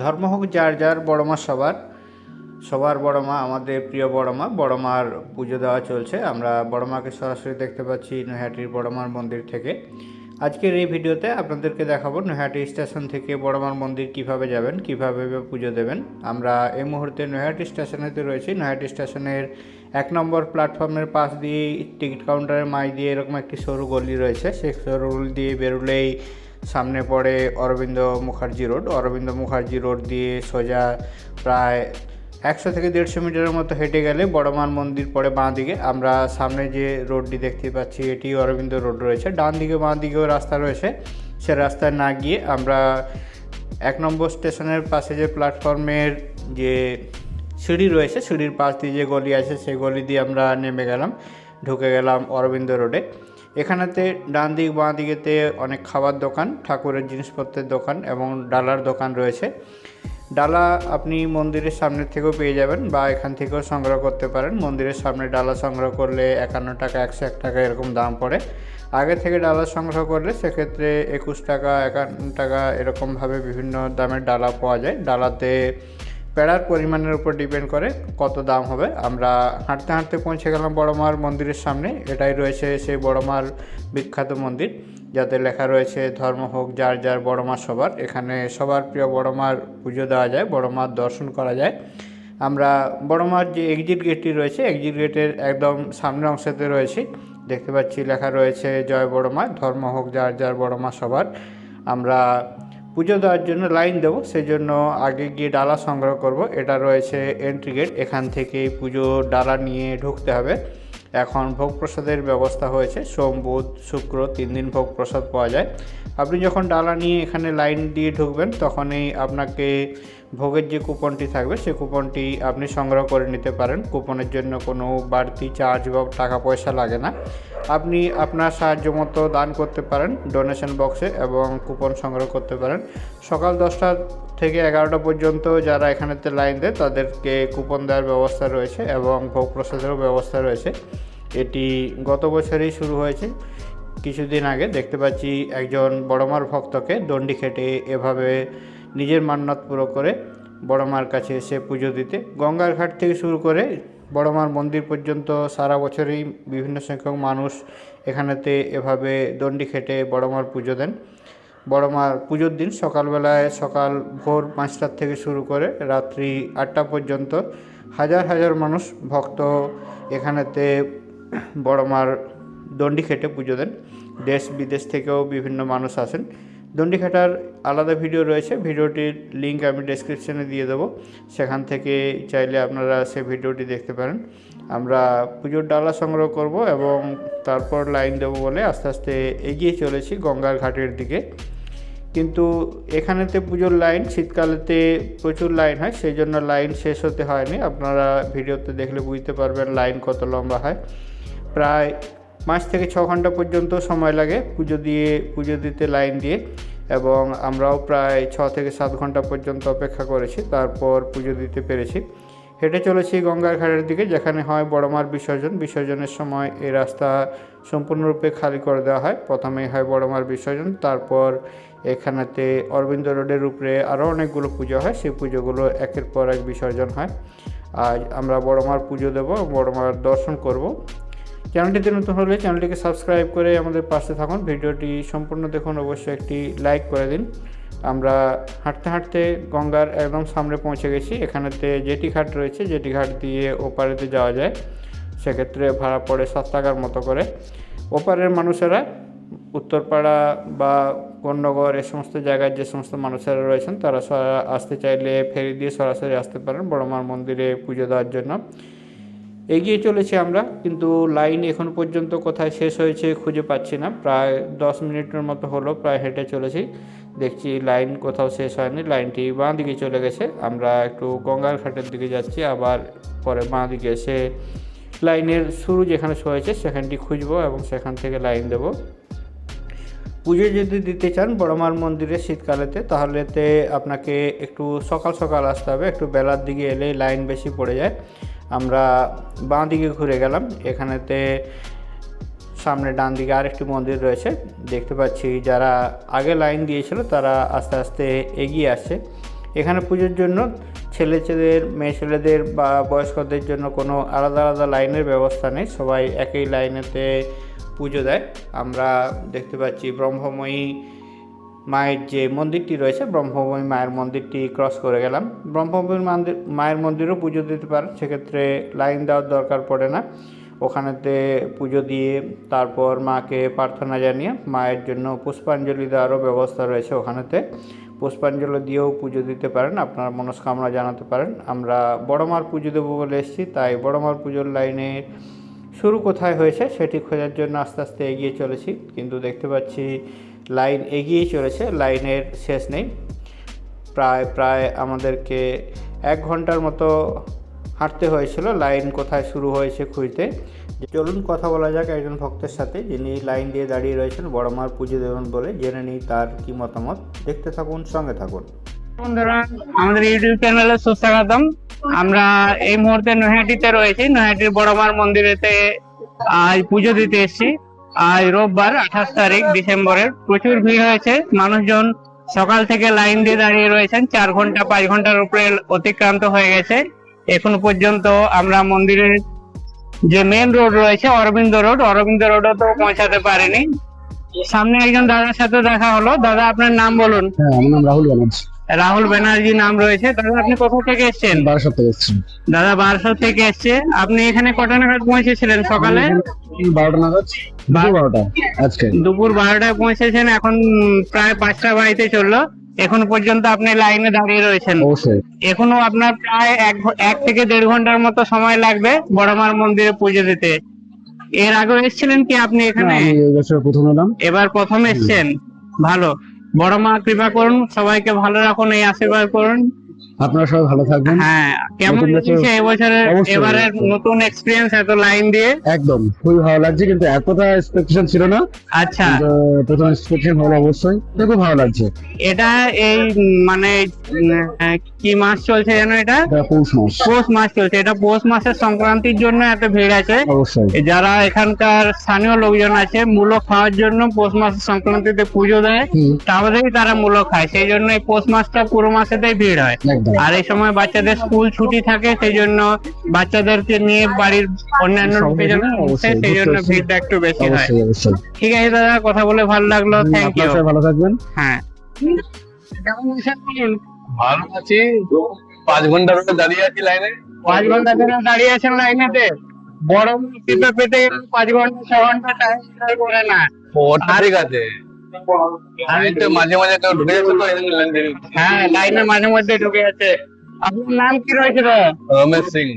ধর্ম হোক যার যার, বড় মা সবার, সবার বড় মা আমাদের প্রিয় বড় মা। বড় মার পুজো দেওয়া চলছে। আমরা বড় মাকে সরাসরি দেখতে পাচ্ছি নৈহাটির বড় মার মন্দির থেকে। আজকের এই ভিডিওতে আপনাদেরকে দেখাবো নৈহাটি স্টেশন থেকে বড় মার মন্দির কিভাবে যাবেন, কিভাবে পুজো দেবেন। আমরা এই মুহূর্তে নৈহাটি স্টেশনেতে রয়েছি। নৈহাটি স্টেশনের 1 নম্বর প্ল্যাটফর্মের পাশ দিয়ে টিকিট কাউন্টারের মাঝ দিয়ে এরকম একটি সরু গলি রয়েছে। সেই সরু গলি দিয়ে বেরোলেই সামনে পড়ে অরবিন্দ মুখার্জি রোড। অরবিন্দ মুখার্জি রোড দিয়ে সোজা প্রায় 100 থেকে 150 মিটারের মতো হেঁটে গেলে বড় মার মন্দির পড়ে বাঁ দিকে। আমরা সামনে যে রোডটি দেখতে পাচ্ছি এটি অরবিন্দ রোড রয়েছে। ডান দিকে বাঁ দিকেও রাস্তা রয়েছে। সে রাস্তায় না গিয়ে আমরা 1 নম্বর স্টেশনের পাশে যে প্ল্যাটফর্মের যে সিঁড়ি রয়েছে, সিঁড়ির পাশ দিয়ে যে গলি আছে সেই গলি দিয়ে আমরা নেমে গেলাম, ঢুকে গেলাম অরবিন্দ রোডে। এখানেতে ডান দিক বাঁ দিকেতে অনেক খাবার দোকান, ঠাকুরের জিনিসপত্রের দোকান এবং ডালার দোকান রয়েছে। ডালা আপনি মন্দিরের সামনে থেকেও পেয়ে যাবেন বা এখান থেকেও সংগ্রহ করতে পারেন। মন্দিরের সামনে ডালা সংগ্রহ করলে 51 টাকা, 101 টাকা এরকম দাম পড়ে। আগে থেকে ডালা সংগ্রহ করলে সেক্ষেত্রে 21 টাকা, 51 টাকা এরকমভাবে বিভিন্ন দামের ডালা পাওয়া যায়। ডালাতে পেড়ার পরিমাণের উপর ডিপেন্ড করে কত দাম হবে। আমরা হাঁটতে হাঁটতে পৌঁছে গেলাম বড় মার মন্দিরের সামনে। এটাই রয়েছে সেই বড় মার বিখ্যাত মন্দির, যাতে লেখা রয়েছে ধর্ম হোক যার যার, বড় মা সবার। এখানে সবার প্রিয় বড় মার পুজো দেওয়া যায়, বড় মার দর্শন করা যায়। আমরা বড় মার যে এক্সিট গেটটি রয়েছে, এক্সিট গেটের একদম সামনের অংশতে রয়েছে। দেখতে পাচ্ছি লেখা রয়েছে জয় বড় মা, ধর্ম হোক যার যার, বড় মা সবার। আমরা পুজো দেওয়ার জন্য লাইন দেবো, সেই জন্য আগে গিয়ে ডালা সংগ্রহ করব। এটা রয়েছে এন্ট্রি গেট, এখান থেকে পুজো ডালা নিয়ে ঢুকতে হবে। এখন ভোগ প্রসাদের ব্যবস্থা হয়েছে। সোম, বুধ, শুক্র 3 দিন ভোগ প্রসাদ পাওয়া যায়। আপনি যখন ডালা নিয়ে এখানে লাইন দিয়ে ঢুকবেন তখনই আপনাকে ভোগের যে কুপনটি থাকবে সেই কুপনটি আপনি সংগ্রহ করে নিতে পারেন। কুপনের জন্য কোনো বাড়তি চার্জ বা টাকা পয়সা লাগে না। আপনি আপনার সাহায্য মতো দান করতে পারেন ডোনেশন বক্সে এবং কুপন সংগ্রহ করতে পারেন। সকাল 10টা থেকে 11টা পর্যন্ত যারা এখানেতে লাইন দেয় তাদেরকে কুপন দেওয়ার ব্যবস্থা রয়েছে এবং ভোগ প্রসাদেরও ব্যবস্থা রয়েছে। এটি গত বছরই শুরু হয়েছে। কিছুদিন আগে দেখতে পাচ্ছি একজন বড়মার ভক্তকে দণ্ডি খেটে এভাবে নিজের মান্যত পুরো করে বড়মার কাছে এসে পুজো দিতে। গঙ্গার ঘাট থেকে শুরু করে বড়মার মন্দির পর্যন্ত সারা বছরই বিভিন্ন সংখ্যক মানুষ এখানেতে এভাবে দণ্ডি খেটে বড়মার পুজো দেন। বড়মার পুজোর দিন সকালবেলায় সকাল ভোর 5টা থেকে শুরু করে রাত্রি 8টা পর্যন্ত হাজার হাজার মানুষ ভক্ত এখানেতে বড়মার দণ্ডি খেটে পুজো দেন। দেশ বিদেশ থেকেও বিভিন্ন মানুষ আসেন। দণ্ডি খেটার আলাদা ভিডিও রয়েছে, ভিডিওটির লিঙ্ক আমি ডেসক্রিপশনে দিয়ে দেবো, সেখান থেকে চাইলে আপনারা সে ভিডিওটি দেখতে পারেন। আমরা পুজোর ডালা সংগ্রহ করব এবং তারপর লাইন দেবো বলে আস্তে আস্তে এগিয়ে চলেছি গঙ্গার ঘাটের দিকে। কিন্তু এখানেতে পুজোর লাইন শীতকালেতে প্রচুর লাইন হয়, সেই জন্য লাইন শেষ হতে হয়নি। আপনারা ভিডিওতে দেখলে বুঝতে পারবেন লাইন কত লম্বা হয়। প্রায় 5 থেকে 6 ঘন্টা পর্যন্ত সময় লাগে পুজো দিতে লাইন দিয়ে, এবং আমরাও প্রায় 6 থেকে 7 ঘন্টা পর্যন্ত অপেক্ষা করেছি, তারপর পুজো দিতে পেরেছি। হেঁটে চলেছি গঙ্গার ঘাটের দিকে, যেখানে হয় বড়মার বিসর্জন। বিসর্জনের সময় এই রাস্তা সম্পূর্ণরূপে খালি করে দেওয়া হয়। প্রথমেই হয় বড়মার বিসর্জন, তারপর এখানেতে অরবিন্দ রোডের উপরে আরও অনেকগুলো পুজো হয়, সেই পুজোগুলো একের পর এক বিসর্জন হয়। আজ আমরা বড়মার পুজো দেব, বড়মার দর্শন করব। চ্যানেলটিতে নতুন হলে চ্যানেলটিকে সাবস্ক্রাইব করে আমাদের পাশে থাকুন। ভিডিওটি সম্পূর্ণ দেখুন, অবশ্যই একটি লাইক করে দিন। আমরা হাঁটতে হাঁটতে গঙ্গার একদম সামনে পৌঁছে গেছি। এখানেতে জেটি ঘাট রয়েছে, জেটি ঘাট দিয়ে ওপারেতে যাওয়া যায়। সেক্ষেত্রে ভাড়া পড়ে 7 টাকার মতো করে। ওপারের মানুষেরা উত্তরপাড়া বা কোন্নগর এ সমস্ত জায়গায় যে সমস্ত মানুষেরা রয়েছেন তারা আসতে চাইলে ফেরি দিয়ে সরাসরি আসতে পারেন বড়মার মন্দিরে পুজো দেওয়ার জন্য। এগিয়ে চলেছি আমরা, কিন্তু লাইন এখন পর্যন্ত কোথায় শেষ হয়েছে খুঁজে পাচ্ছি না। প্রায় 10 মিনিটের মতো হলো প্রায় হেঁটে চলেছি, দেখছি লাইন কোথাও শেষ হয়নি। লাইনটি বাঁ দিকে চলে গেছে। আমরা একটু গঙ্গার ঘাটের দিকে যাচ্ছি, আবার পরে বাঁ দিকে এসে লাইনের শুরু যেখানে হয়েছে সেখানটি খুঁজবো এবং সেখান থেকে লাইন দেব। পুজো যদি দিতে চান বড়মার মন্দিরে শীতকালেতে, তাহলেতে আপনাকে একটু সকাল সকাল আসতে হবে। একটু বেলার দিকে এলে লাইন বেশি পড়ে যায়। আমরা বাঁ দিকে ঘুরে গেলাম। এখানেতে সামনে ডান দিকে আরেকটি মন্দির রয়েছে। দেখতে পাচ্ছি যারা আগে লাইন দিয়েছিল তারা আস্তে আস্তে এগিয়ে আসছে। এখানে পুজোর জন্য ছেলেদের মেয়ে ছেলেদের বা বয়স্কদের জন্য কোনো আলাদা আলাদা লাইনের ব্যবস্থা নেই, সবাই একই লাইনেতে পুজো দেয়। আমরা দেখতে পাচ্ছি ব্রহ্মময়ী মায়ের যে মন্দিরটি রয়েছে, ব্রহ্মময়ী মায়ের মন্দিরটি ক্রস করে গেলাম। ব্রহ্মময়ী মায়ের মন্দিরও পুজো দিতে পারে, সেক্ষেত্রে লাইন দেওয়ার দরকার পড়ে না। ওখানেতে পুজো দিয়ে তারপর মাকে প্রার্থনা জানিয়ে মায়ের জন্য পুষ্পাঞ্জলি দেওয়ারও ব্যবস্থা রয়েছে। ওখানেতে পুষ্পাঞ্জলি দিয়েও পুজো দিতে পারেন, আপনার মনস্কামনা জানাতে পারেন। আমরা বড় মার পুজো দেবো বলে এসেছি, তাই বড় মার পুজোর লাইনের শুরু কোথায় হয়েছে সেটি খোঁজার জন্য আস্তে আস্তে এগিয়ে চলেছি, কিন্তু দেখতে পাচ্ছি লাইন এগিয়েই চলেছে, লাইনের শেষ নেই। প্রায় আমাদেরকে 1 ঘন্টার মতো হাঁটতে হয়েছিল লাইন কোথায় শুরু হয়েছে খুঁজতে। চলুন কথা বলা যাক একজন ভক্তের সাথে, যিনি লাইন দিয়ে দাঁড়িয়ে রয়েছেন বড় মার পুজো দেবেন বলে। জেনে নিই তার কি মতামত, দেখতে থাকুন, সঙ্গে থাকুন। বন্ধুরা, আমাদের ইউটিউব চ্যানেলে সুস্বাগতম। আমরা এই মুহূর্তে নৈহাটিতে রয়েছি, নৈহাটির বড় মার মন্দিরেতে আজ পুজো দিতে এসেছি। আজ রোববার 28 তারিখ ডিসেম্বরের। প্রচুর ভিড় হয়েছে, মানুষজন সকাল থেকে লাইন দিয়ে দাঁড়িয়ে রয়েছেন। 4 ঘন্টা 5 ঘন্টার উপরে অতিক্রান্ত হয়ে গেছে। এখনো পর্যন্ত আমরা মন্দিরের যে মেন রোড রয়েছে অরবিন্দ রোডও তো পৌঁছাতে পারিনি। সামনে একজন দাদার সাথে দেখা হলো। দাদা, আপনার নাম বলুন। হ্যাঁ, আমার নাম রাহুল ব্যানার্জি। রাহুল ব্যানার্জি নাম রয়েছে। দাদা, আপনি কোথা থেকে এসেছেন? বারাসাত থেকে এসেছি। দাদা বারাসাত থেকে এসছে। আপনি এখানে কটা নাগাদ পৌঁছেছিলেন? সকালে 12টা নাগাদ, দুপুর 12টা আজকে। দুপুর 12টায় পৌঁছেছেন, এখন প্রায় 5টা বাড়িতে চললো। এখন পর্যন্ত আপনি লাইনে দাঁড়িয়ে রয়েছেন। অবশ্যই। এখনো আপনার প্রায় 1 থেকে 1.5 ঘন্টার মতো সময় লাগবে বড়মার মন্দিরে পুজো দিতে। এর আগে এসেছিলেন কি আপনি এখানে? আমি এই বছর প্রথম এলাম। এবার প্রথম এসেছেন, ভালো। বড় মা কৃপা করুন, সবাইকে ভালো রাখুন, এই আশীর্বাদ করুন। আপনারা সবাই ভালো থাকবেন। হ্যাঁ, কেমন নতুন বছর- লাগছে এবছরের অবশ্যই, এবারের অবশ্যই। নতুন এক্সপিরিয়েন্স এত লাইন দিয়ে? একদম খুবই ভালো লাগছে, কিন্তু এতটা এক্সপেকটেশন ছিল না। আচ্ছা, কিন্তু প্রথম এক্সপেকটেশন হলো অবশ্যই, তো খুব ভালো লাগছে। এটা এই মানে কি মাস চলছে যেন? এটা এটা পৌষ মাস। পৌষ মাস চলছে। এটা পৌষ মাসের সংক্রান্তির জন্য এত ভিড় আছে। অবশ্যই। যারা এখানকার স্থানীয় লোকজন আছে মূলো খাওয়ার জন্য পৌষ মাসের সংক্রান্তিতে পুজো দেয়, হুম, তাহলেই তারা মূলো খায়। সেই জন্য এই পৌষ মাসটা পুরো মাসেতেই ভিড় হয়। একদম। আর এই সময় বাচ্চাদের স্কুল ছুটি থাকে, সেই জন্য বাচ্চাদেরকে নিয়ে বাড়ির অন্যান্য লোকেজন আসে, অবশ্যই, সেই জন্য বুঝতে ভিড়টা একটু বেশি হয়। অবশ্যই, অবশ্যই। ঠিক আছে দাদা, কথা বলে ভালো লাগলো, থ্যাংক ইউ। আপনারা সবাই ভালো থাকবেন। হ্যাঁ, কেমন আছেন বলুন? ভালো আছি। 5 ঘন্টা ধরে দাঁড়িয়ে আছি লাইনে। 5 ঘন্টা ধরে দাঁড়িয়ে আছেন লাইনেতে? বড় টিপে পেতে গেলে 5 ঘন্টা 6 ঘন্টা টাইম করে না। ওটা ঠিক আছে, আমি তো মাঝে মাঝে কেউ ঢুকে যাচ্ছে তো এই জন্য লাইন দেরি হচ্ছে। হ্যাঁ, লাইনের মাঝে মধ্যে ঢুকে যাচ্ছে। আপনার নাম কি রয়েছে দাদা? রমেশ সিং।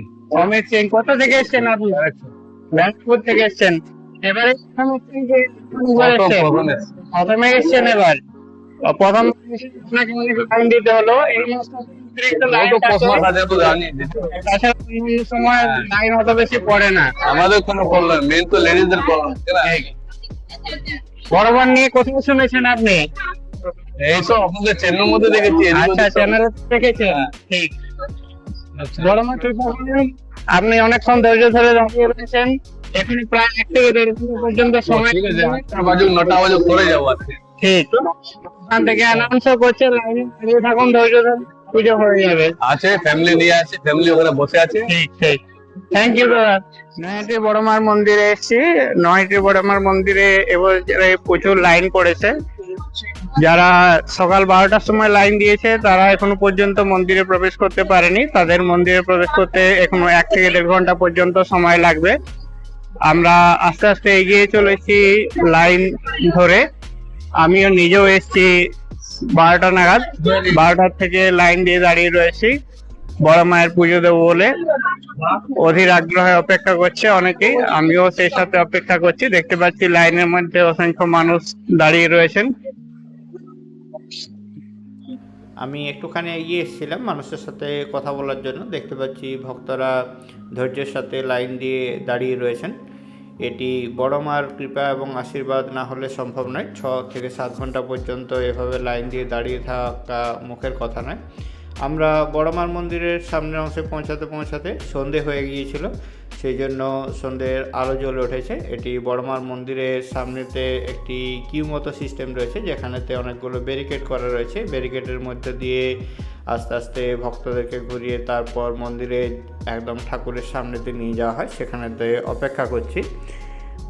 অমিত সিং। কোথা থেকে এসছেন আপনি? ব্যারাকপুর থেকে এসছেন। এবারে প্রথম এসছেন যে এবার এসছেন? প্রথমে এসছেন এবার। প্রথম আপনাকে অনেক লাইন দিতে হলো। এই মাসটা অতিরিক্ত লাইন ও তো পোস্ট মাস থাকে। আছে তো জানি। তাছাড়া অন্য সময় লাইন অত বেশি পড়ে না। আমাদের কোনো প্রবলেম মেন তো লেডিসদের প্রবলেম। বরাবর নিয়ে কোথায় শুনেছেন আপনি? এইসব আপনাদের চ্যানেলের মধ্যে দেখেছি। এদিক আচ্ছা, ওদিক সব- চ্যানেলে দেখেছেন? ঠিক। আচ্ছা। বড় মা কৃপা করুন। আপনি অনেকক্ষণ ধৈর্য ধরে দাঁড়িয়ে রয়েছেন। এখানে প্রায় 1 থেকে 1.5 ঘন্টা পর্যন্ত সময়। ঠিক আছে, 8টা বাজুক 9টা বাজুক করে যাবো আজকে। ঠিক। ওখান থেকে অ্যানাউন্সও করছে, লাইনে দাঁড়িয়ে থাকুন, ধৈর্য ধরুন, পুজো হয়ে যাবে। আছে ফ্যামিলি নিয়ে আছে, ফ্যামিলি ওখানে বসে আছে। ঠিক ঠিক। থ্যাংক ইউ দাদা। নৈহাটি বড়মার মন্দিরে এসেছি। নৈহাটি বড়মার মন্দিরে এবারে প্রচুর লাইন পড়েছে। যারা সকাল 12টার সময় লাইন দিয়েছে তারা এখনো পর্যন্ত মন্দিরে প্রবেশ করতে পারেনি। তাদের মন্দিরে প্রবেশ করতে এখনো 1 থেকে 1.5 ঘন্টা পর্যন্ত সময় লাগবে। আমরা আস্তে আস্তে এগিয়ে চলেছি লাইন ধরে। আমিও নিজেও এসেছি 12টা নাগাদ। 12টার থেকে লাইন দিয়ে দাঁড়িয়ে রয়েছি বড় মায়ের পুজো দেবো বলে। অধীর আগ্রহে অপেক্ষা করছে অনেকেই, আমিও সেই সাথে অপেক্ষা করছি। দেখতে পাচ্ছি লাইনের মধ্যে অসংখ্য মানুষ দাঁড়িয়ে রয়েছেন। আমি একটুখানি এগিয়ে এসেছিলাম মানুষের সাথে কথা বলার জন্য। দেখতে পাচ্ছি ভক্তরা ধৈর্যের সাথে লাইন দিয়ে দাঁড়িয়ে রয়েছেন। এটি বড় মার কৃপা এবং আশীর্বাদ না হলে সম্ভব নয়। 6 থেকে 7 ঘন্টা পর্যন্ত এভাবে লাইন দিয়ে দাঁড়িয়ে থাকা মুখের কথা নয়। আমরা বড় মার মন্দিরের সামনের অংশে পৌঁছাতে পৌঁছাতে সন্ধে হয়ে গিয়েছিল। সেই জন্য সন্ধ্যের আলো জ্বলে উঠেছে। এটি বড়মার মন্দিরের সামনেতে একটি কিউ মতো সিস্টেম রয়েছে, যেখানেতে অনেকগুলো ব্যারিকেড করা রয়েছে। ব্যারিকেডের মধ্যে দিয়ে আস্তে আস্তে ভক্তদেরকে ঘুরিয়ে তারপর মন্দিরে একদম ঠাকুরের সামনেতে নিয়ে যাওয়া হয়। সেখানেতে অপেক্ষা করছি।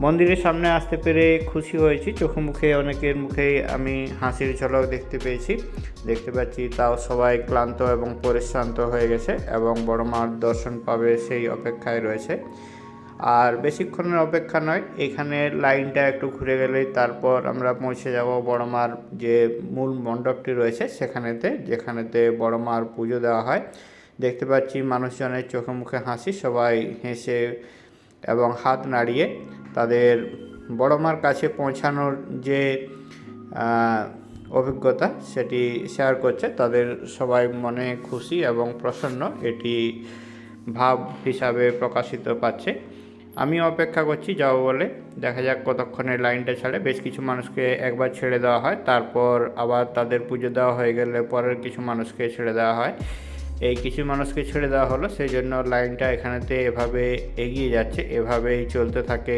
মন্দিরের সামনে আসতে পেরে খুশি হয়েছি। চোখে মুখে অনেকের মুখেই আমি হাসির ঝলক দেখতে পাচ্ছি। তাও সবাই ক্লান্ত এবং পরিশ্রান্ত হয়ে গেছে এবং বড়মার দর্শন পাবে সেই অপেক্ষায় রয়েছে। আর বেশিক্ষণের অপেক্ষা নয়, এখানে লাইনটা একটু ঘুরে গেলেই তারপর আমরা পৌঁছে যাব বড়মার যে মূল মণ্ডপটি রয়েছে সেখানেতে, যেখানেতে বড়মার পুজো দেওয়া হয়। দেখতে পাচ্ছি মানুষজনের চোখে মুখে হাসি, সবাই হেসে এবং হাত নাড়িয়ে তাদের বড়মার কাছে পৌঁছানোর যে অভিজ্ঞতা সেটি শেয়ার করছে। তাদের সবাই মনে খুশি এবং প্রসন্ন, এটি ভাব হিসাবে প্রকাশিত পাচ্ছে। আমি অপেক্ষা করছি যাব বলে, দেখা যাক কতক্ষণে লাইনটা ছাড়ে। বেশ কিছু মানুষকে একবার ছেড়ে দেওয়া হয়, তারপর আবার তাদের পুজো দেওয়া হয়ে গেলে পরের কিছু মানুষকে ছেড়ে দেওয়া হয়। এই কিছু মানুষকে ছেড়ে দেওয়া হলো, সেই জন্য লাইনটা এখানেতে এভাবে এগিয়ে যাচ্ছে, এভাবেই চলতে থাকে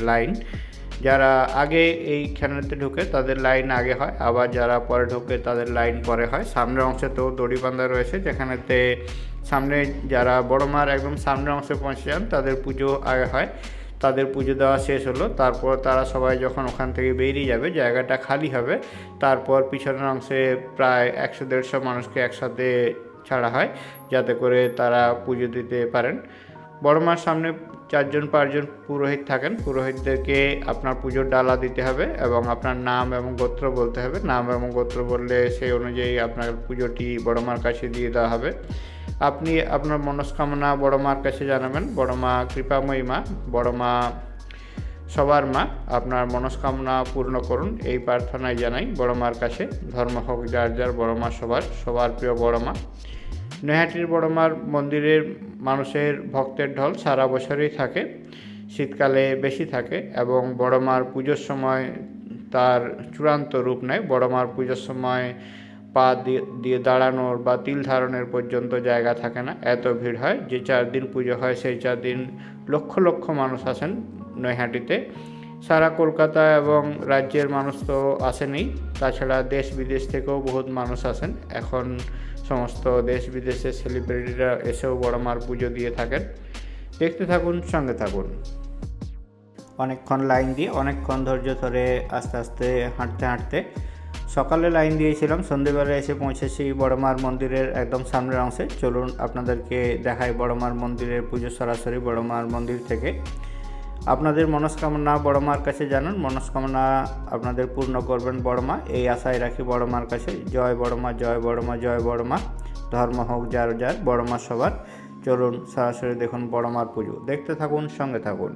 লাইন। যারা আগে এইখানেতে ঢুকে তাদের লাইন আগে হয়, আবার যারা পরে ঢুকে তাদের লাইন পরে হয়। সামনের অংশেতেও দড়ি বাঁধা রয়েছে, যেখানেতে সামনে যারা বড়মার একদম সামনের অংশে পৌঁছে যান তাদের পুজো আগে হয়। তাদের পুজো দেওয়া শেষ হলো, তারপর তারা সবাই যখন ওখান থেকে বেরিয়ে যাবে, জায়গাটা খালি হবে, তারপর পিছনের অংশে প্রায় 100-150 মানুষকে একসাথে ছাড়া হয়, যাতে করে তারা পুজো দিতে পারেন। বড়মার সামনে 4-5জন পুরোহিত থাকেন। পুরোহিতদেরকে আপনার পুজোর ডালা দিতে হবে এবং আপনার নাম এবং গোত্র বলতে হবে। নাম এবং গোত্র বললে সেই অনুযায়ী আপনার পুজোটি বড়মার কাছে দিয়ে দেওয়া হবে। আপনি আপনার মনস্কামনা বড়মার কাছে জানাবেন। বড়মা কৃপাময়ী মা, বড়মা সবার মা, আপনার মনস্কামনা পূর্ণ করুন এই প্রার্থনাই জানাই বড়মার কাছে। ধর্ম হোক যার যার, বড়মা সবার প্রিয় বড়মা। নৈহাটির বড়মার মন্দিরের মানুষের ভক্তের ঢল সারা বছরই থাকে, শীতকালে বেশি থাকে এবং বড়মার পুজোর সময় তার চূড়ান্ত রূপ নেয়। বড়মার পুজোর সময় পা দিয়ে দাঁড়ানোর বা তিল ধারণের পর্যন্ত জায়গা থাকে না, এত ভিড় হয়। যে 4 দিন পুজো হয় সেই 4 দিন লক্ষ লক্ষ মানুষ আসেন নৈহাটিতে। সারা কলকাতা এবং রাজ্যের মানুষ তো আসেনই, তাছাড়া দেশ বিদেশ থেকেও বহুত মানুষ আসেন। এখন সমস্ত দেশ বিদেশের সেলিব্রিটিরা এসেও বড়মার পুজো দিয়ে থাকেন। দেখতে থাকুন, সঙ্গে থাকুন। অনেকক্ষণ লাইন দিয়ে অনেকক্ষণ ধৈর্য ধরে আস্তে আস্তে হাঁটতে সকালে লাইন দিয়েছিলাম, সন্ধ্যেবেলা এসে পৌঁছেছি বড়মার মন্দিরের একদম সামনের অংশে। চলুন আপনাদেরকে দেখাই বড়মার মন্দিরের পুজো সরাসরি বড়মার মন্দির থেকে। আপনাদের মনস্কামনা বড়মার কাছে জানান, মনস্কামনা আপনাদের পূর্ণ করবেন বড়মা, এই আশায় রাখি বড়মার কাছে। জয় বড়মা, জয় বড়মা, জয় বড়মা। ধর্ম হোক যার যার, বড়মা সবার। চলুন সরাসরি দেখুন বড়মার পুজো, দেখতে থাকুন, সঙ্গে থাকুন।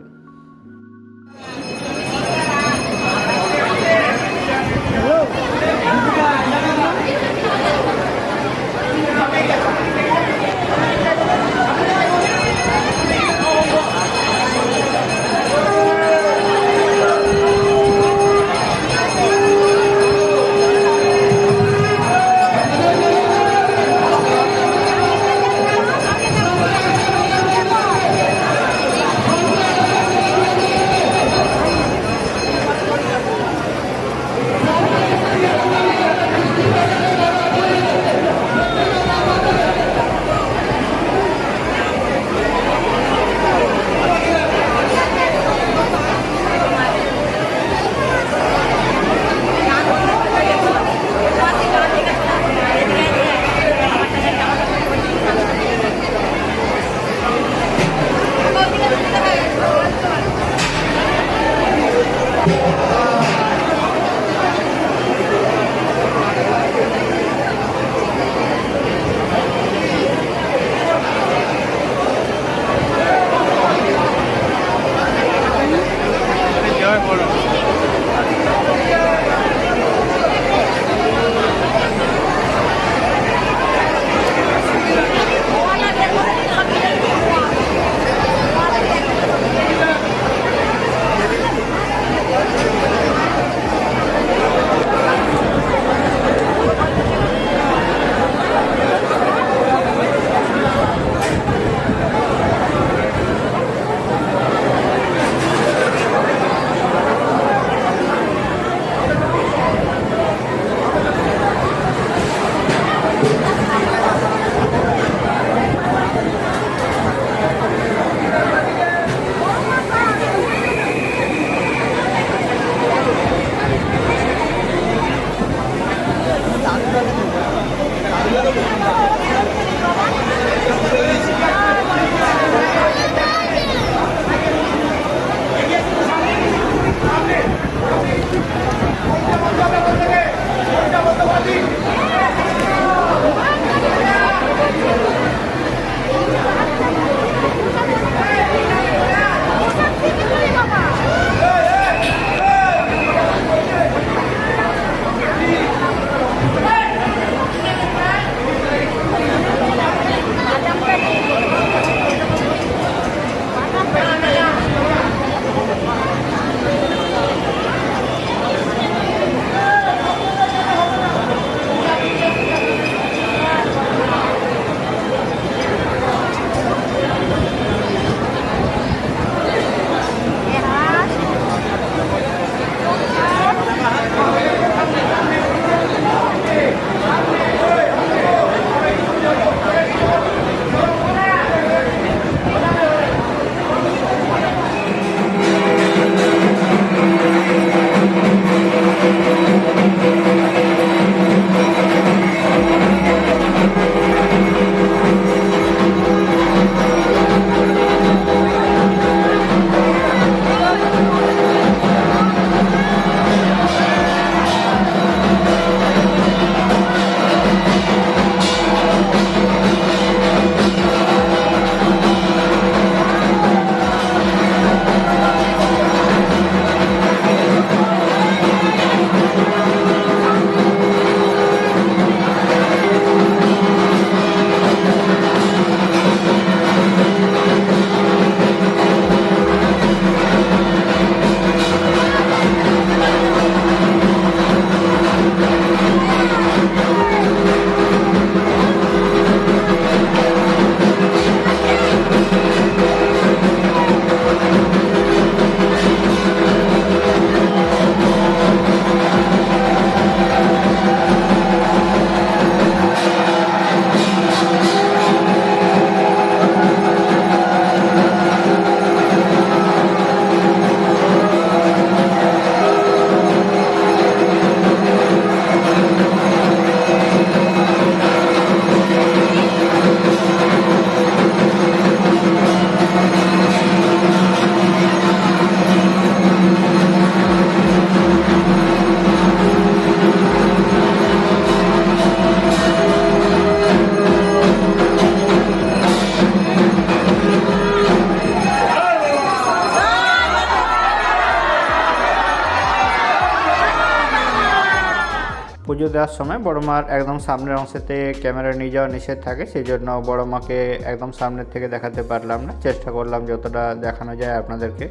পুজো দেওয়ার সময় বড় মার একদম সামনের অংশেতে ক্যামেরা নিয়ে যাওয়া নিষেধ থাকে, সেই জন্য বড় মাকে একদম সামনের থেকে দেখাতে পারলাম না, চেষ্টা করলাম যতটা দেখানো যায় আপনাদেরকে।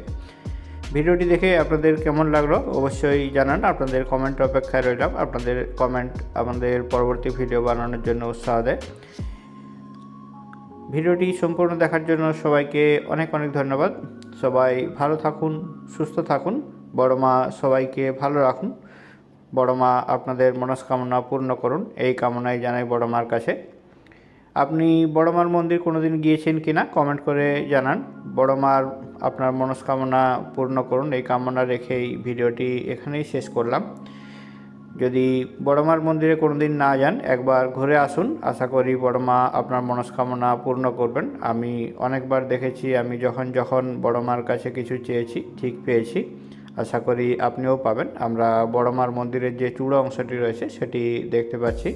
ভিডিওটি দেখে আপনাদের কেমন লাগলো অবশ্যই জানান, আপনাদের কমেন্ট অপেক্ষায় রইলাম। আপনাদের কমেন্ট আমাদের পরবর্তী ভিডিও বানানোর জন্য উৎসাহ দেয়। ভিডিওটি সম্পূর্ণ দেখার জন্য সবাইকে অনেক অনেক ধন্যবাদ। সবাই ভালো থাকুন, সুস্থ থাকুন, বড় মা সবাইকে ভালো রাখুন, বড় মা আপনাদের মনস্কামনা পূর্ণ করুন, এই কামনাই জানাই বড় মার কাছে। আপনি বড় মার মন্দির কোনোদিন গিয়েছেন কিনা কমেন্ট করে জানান। বড় মার আপনার মনস্কামনা পূর্ণ করুন, এই কামনা রেখেই ভিডিওটি এখানেই শেষ করলাম। যদি বড় মার মন্দিরে কোনোদিন না যান, একবার ঘুরে আসুন, আশা করি বড় মা আপনার মনস্কামনা পূর্ণ করবেন। আমি অনেকবার দেখেছি, আমি যখন বড় মার কাছে কিছু চেয়েছি ঠিক পেয়েছি, আশা করি আপনিও পাবেন। আমরা বড় মার মন্দিরের যে চূড়া অংশটি রয়েছে সেটি দেখতে পাচ্ছি।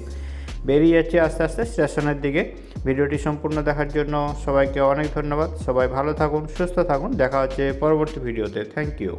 বেরিয়ে যাচ্ছি আস্তে আস্তে স্টেশনের দিকে। ভিডিওটি সম্পূর্ণ দেখার জন্য সবাইকে অনেক ধন্যবাদ। সবাই ভালো থাকুন, সুস্থ থাকুন, দেখা হচ্ছে পরবর্তী ভিডিওতে। Thank you.